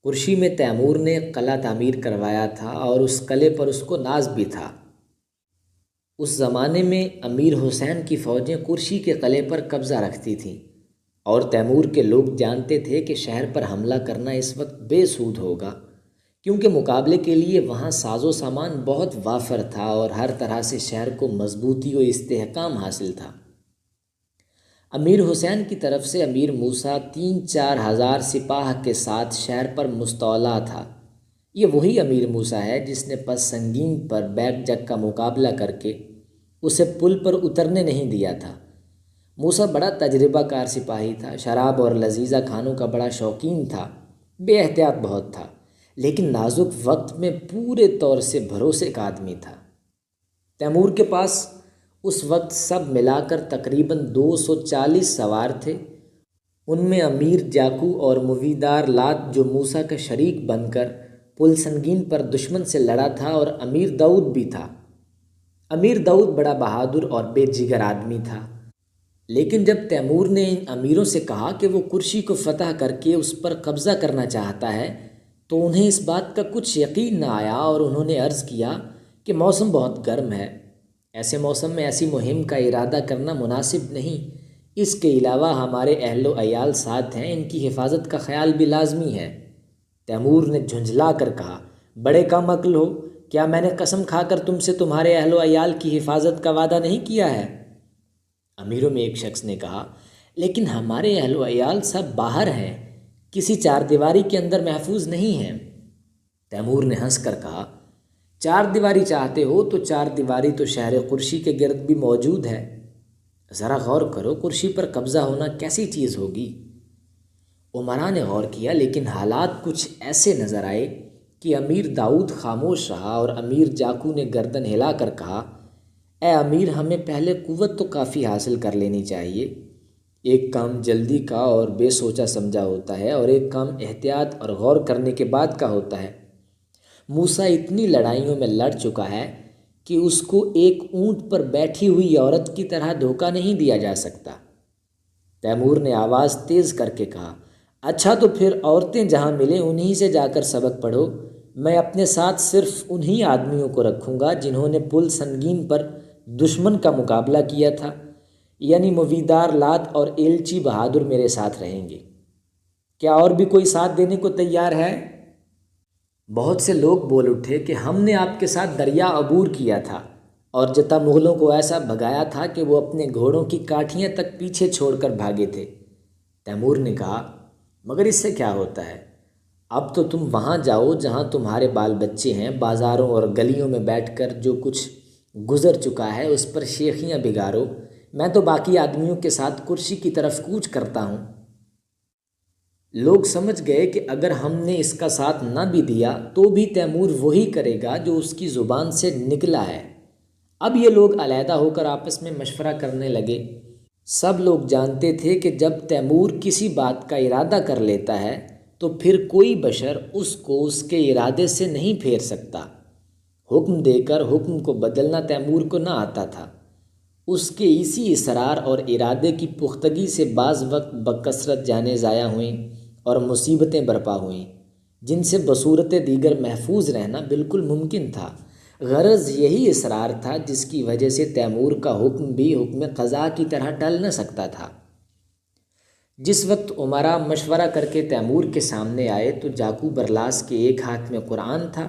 کرشی میں تیمور نے قلعہ تعمیر کروایا تھا اور اس قلعے پر اس کو ناز بھی تھا۔ اس زمانے میں امیر حسین کی فوجیں کرشی کے قلعے پر قبضہ رکھتی تھیں اور تیمور کے لوگ جانتے تھے کہ شہر پر حملہ کرنا اس وقت بے سود ہوگا، کیونکہ مقابلے کے لیے وہاں ساز و سامان بہت وافر تھا اور ہر طرح سے شہر کو مضبوطی و استحکام حاصل تھا۔ امیر حسین کی طرف سے امیر موسیٰ 3-4 ہزار سپاہ کے ساتھ شہر پر مستولیٰ تھا۔ یہ وہی امیر موسیٰ ہے جس نے پس سنگین پر بیک جگ کا مقابلہ کر کے اسے پل پر اترنے نہیں دیا تھا۔ موسیٰ بڑا تجربہ کار سپاہی تھا، شراب اور لذیذہ کھانوں کا بڑا شوقین تھا، بے احتیاط بہت تھا، لیکن نازک وقت میں پورے طور سے بھروسے کا آدمی تھا۔ تیمور کے پاس اس وقت سب ملا کر تقریباً 240 سوار تھے۔ ان میں امیر جاکو اور مویدار لات جو موسیٰ کا شریک بن کر پل سنگین پر دشمن سے لڑا تھا، اور امیر داؤد بھی تھا۔ امیر داؤد بڑا بہادر اور بے جگر آدمی تھا، لیکن جب تیمور نے ان امیروں سے کہا کہ وہ کرشی کو فتح کر کے اس پر قبضہ کرنا چاہتا ہے تو انہیں اس بات کا کچھ یقین نہ آیا، اور انہوں نے عرض کیا کہ موسم بہت گرم ہے، ایسے موسم میں ایسی مہم کا ارادہ کرنا مناسب نہیں، اس کے علاوہ ہمارے اہل و عیال ساتھ ہیں، ان کی حفاظت کا خیال بھی لازمی ہے۔ تیمور نے جھنجھلا کر کہا، بڑے کم عقل ہو، کیا میں نے قسم کھا کر تم سے تمہارے اہل و عیال کی حفاظت کا وعدہ نہیں کیا ہے؟ امیروں میں ایک شخص نے کہا، لیکن ہمارے اہل و عیال سب باہر ہیں، کسی چار دیواری کے اندر محفوظ نہیں ہیں۔ تیمور نے ہنس کر کہا، چار دیواری چاہتے ہو تو چار دیواری تو شہر کرشی کے گرد بھی موجود ہے، ذرا غور کرو کرشی پر قبضہ ہونا کیسی چیز ہوگی۔ عمراء نے غور کیا، لیکن حالات کچھ ایسے نظر آئے کہ امیر داؤد خاموش رہا، اور امیر جاکو نے گردن ہلا کر کہا، اے امیر، ہمیں پہلے قوت تو کافی حاصل کر لینی چاہیے۔ ایک کام جلدی کا اور بے سوچا سمجھا ہوتا ہے، اور ایک کام احتیاط اور غور کرنے کے بعد کا ہوتا ہے۔ موسیٰ اتنی لڑائیوں میں لڑ چکا ہے کہ اس کو ایک اونٹ پر بیٹھی ہوئی عورت کی طرح دھوکہ نہیں دیا جا سکتا۔ تیمور نے آواز تیز کر کے کہا، اچھا تو پھر عورتیں جہاں ملیں انہی سے جا کر سبق پڑھو، میں اپنے ساتھ صرف انہی آدمیوں کو رکھوں گا جنہوں نے پل سنگین پر دشمن کا مقابلہ کیا تھا، یعنی مویدار لات اور ایلچی بہادر میرے ساتھ رہیں گے۔ کیا اور بھی کوئی ساتھ دینے کو تیار ہے؟ بہت سے لوگ بول اٹھے کہ ہم نے آپ کے ساتھ دریا عبور کیا تھا اور جتا مغلوں کو ایسا بھگایا تھا کہ وہ اپنے گھوڑوں کی کاٹھیاں تک پیچھے چھوڑ کر بھاگے تھے۔ تیمور نے کہا، مگر اس سے کیا ہوتا ہے؟ اب تو تم وہاں جاؤ جہاں تمہارے بال بچے ہیں، بازاروں اور گلیوں میں بیٹھ کر جو کچھ گزر چکا ہے اس پر شیخیاں بگارو، میں تو باقی آدمیوں کے ساتھ کرشی کی طرف کوچ کرتا ہوں۔ لوگ سمجھ گئے کہ اگر ہم نے اس کا ساتھ نہ بھی دیا تو بھی تیمور وہی کرے گا جو اس کی زبان سے نکلا ہے۔ اب یہ لوگ علیحدہ ہو کر آپس میں مشورہ کرنے لگے۔ سب لوگ جانتے تھے کہ جب تیمور کسی بات کا ارادہ کر لیتا ہے تو پھر کوئی بشر اس کو اس کے ارادے سے نہیں پھیر سکتا۔ حکم دے کر حکم کو بدلنا تیمور کو نہ آتا تھا۔ اس کے اسی اصرار اور ارادے کی پختگی سے بعض وقت بکثرت جانیں ضائع ہوئیں اور مصیبتیں برپا ہوئیں، جن سے بصورت دیگر محفوظ رہنا بالکل ممکن تھا۔ غرض یہی اصرار تھا جس کی وجہ سے تیمور کا حکم بھی حکم قضا کی طرح ٹل نہ سکتا تھا۔ جس وقت عمراء مشورہ کر کے تیمور کے سامنے آئے تو جاکو برلاس کے ایک ہاتھ میں قرآن تھا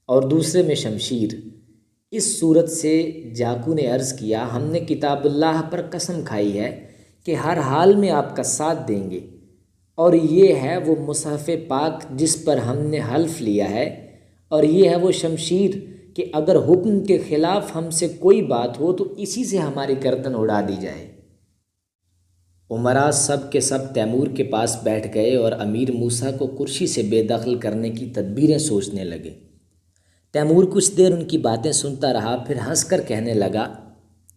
اور دوسرے میں شمشیر۔ اس صورت سے جاکو نے عرض کیا، ہم نے کتاب اللہ پر قسم کھائی ہے کہ ہر حال میں آپ کا ساتھ دیں گے، اور یہ ہے وہ مصحف پاک جس پر ہم نے حلف لیا ہے، اور یہ ہے وہ شمشیر کہ اگر حکم کے خلاف ہم سے کوئی بات ہو تو اسی سے ہماری گردن اڑا دی جائے۔ عمراء سب کے سب تیمور کے پاس بیٹھ گئے اور امیر موسیٰ کو کرشی سے بے دخل کرنے کی تدبیریں سوچنے لگے۔ تیمور کچھ دیر ان کی باتیں سنتا رہا، پھر ہنس کر کہنے لگا،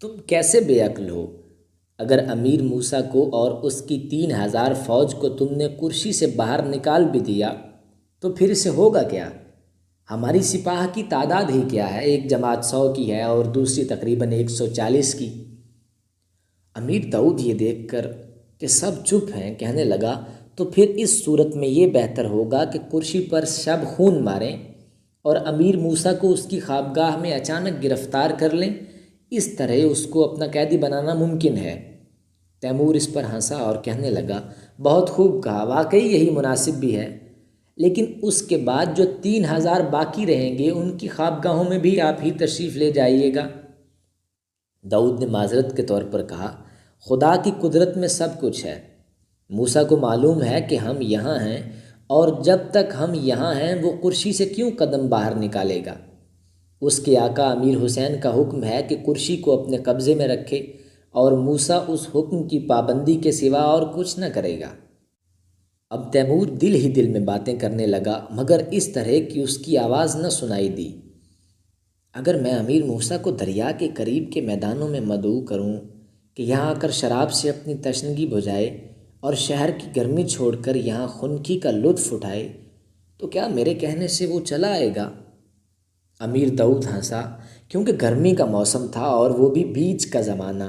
تم کیسے بے عقل ہو؟ اگر امیر موسیٰ کو اور اس کی 3000 فوج کو تم نے کرشی سے باہر نکال بھی دیا تو پھر اسے ہوگا کیا؟ ہماری سپاہ کی تعداد ہی کیا ہے، ایک جماعت 100 کی ہے اور دوسری تقریباً 140 کی۔ امیر داؤد یہ دیکھ کر کہ سب چپ ہیں کہنے لگا، تو پھر اس صورت میں یہ بہتر ہوگا کہ کرسی پر شب خون ماریں اور امیر موسیٰ کو اس کی خوابگاہ میں اچانک گرفتار کر لیں۔ اس طرح اس کو اپنا قیدی بنانا ممکن ہے۔ تیمور اس پر ہنسا اور کہنے لگا، بہت خوب کہا، واقعی یہی مناسب بھی ہے، لیکن اس کے بعد جو 3000 باقی رہیں گے ان کی خوابگاہوں میں بھی آپ ہی تشریف لے جائیے گا۔ داؤد نے معذرت کے طور پر کہا، خدا کی قدرت میں سب کچھ ہے۔ موسیٰ کو معلوم ہے کہ ہم یہاں ہیں، اور جب تک ہم یہاں ہیں وہ کرسی سے کیوں قدم باہر نکالے گا؟ اس کے آقا امیر حسین کا حکم ہے کہ کرسی کو اپنے قبضے میں رکھے، اور موسیٰ اس حکم کی پابندی کے سوا اور کچھ نہ کرے گا۔ اب تیمور دل ہی دل میں باتیں کرنے لگا، مگر اس طرح کہ اس کی آواز نہ سنائی دی۔ اگر میں امیر موسیٰ کو دریا کے قریب کے میدانوں میں مدعو کروں کہ یہاں آ کر شراب سے اپنی تشنگی بجھائے اور شہر کی گرمی چھوڑ کر یہاں خنکی کا لطف اٹھائے، تو کیا میرے کہنے سے وہ چلا آئے گا؟ امیر داؤد ہنسا، کیونکہ گرمی کا موسم تھا اور وہ بھی بیچ کا زمانہ،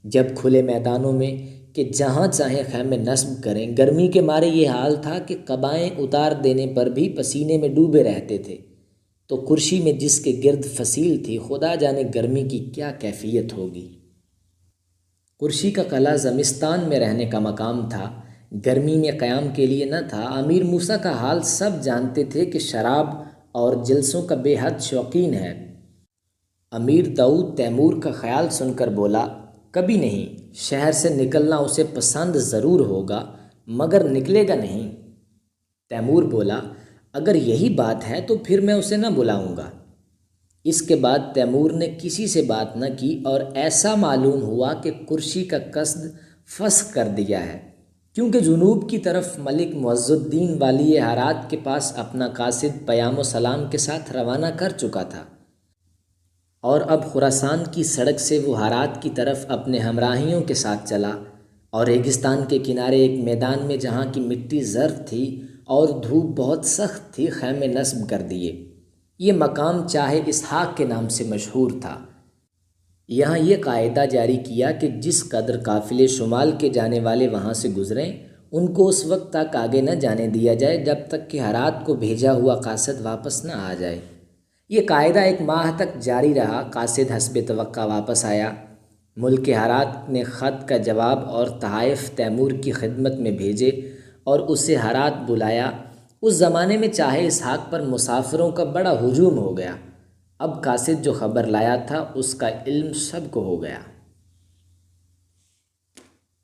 جب کھلے میدانوں میں کہ جہاں چاہیں خیمے نصب کریں۔ گرمی کے مارے یہ حال تھا کہ قبائیں اتار دینے پر بھی پسینے میں ڈوبے رہتے تھے، تو کرسی میں جس کے گرد فصیل تھی، خدا جانے گرمی کی کیا کیفیت ہوگی۔ کرسی کا قلعہ زمستان میں رہنے کا مقام تھا، گرمی میں قیام کے لیے نہ تھا۔ امیر موسیٰ کا حال سب جانتے تھے کہ شراب اور جلسوں کا بے حد شوقین ہے۔ امیر داؤد تیمور کا خیال سن کر بولا، کبھی نہیں، شہر سے نکلنا اسے پسند ضرور ہوگا مگر نکلے گا نہیں۔ تیمور بولا، اگر یہی بات ہے تو پھر میں اسے نہ بلاؤں گا۔ اس کے بعد تیمور نے کسی سے بات نہ کی، اور ایسا معلوم ہوا کہ کرسی کا قصد فسخ کر دیا ہے، کیونکہ جنوب کی طرف ملک معز الدین والی ہرات کے پاس اپنا قاصد پیام و سلام کے ساتھ روانہ کر چکا تھا، اور اب خراسان کی سڑک سے وہ ہرات کی طرف اپنے ہمراہیوں کے ساتھ چلا، اور ریگستان کے کنارے ایک میدان میں جہاں کی مٹی زرد تھی اور دھوپ بہت سخت تھی، خیمے نصب کر دیے۔ یہ مقام چاہے اسحاق کے نام سے مشہور تھا۔ یہاں یہ قاعدہ جاری کیا کہ جس قدر قافلے شمال کے جانے والے وہاں سے گزریں، ان کو اس وقت تک آگے نہ جانے دیا جائے جب تک کہ ہرات کو بھیجا ہوا قاصد واپس نہ آ جائے۔ یہ قاعدہ 1 ماہ تک جاری رہا۔ قاصد حسب توقع واپس آیا۔ ملک ہرات نے خط کا جواب اور تحائف تیمور کی خدمت میں بھیجے اور اسے ہرات بلایا۔ اس زمانے میں چاہے اسحاق پر مسافروں کا بڑا ہجوم ہو گیا۔ اب قاصد جو خبر لایا تھا اس کا علم سب کو ہو گیا۔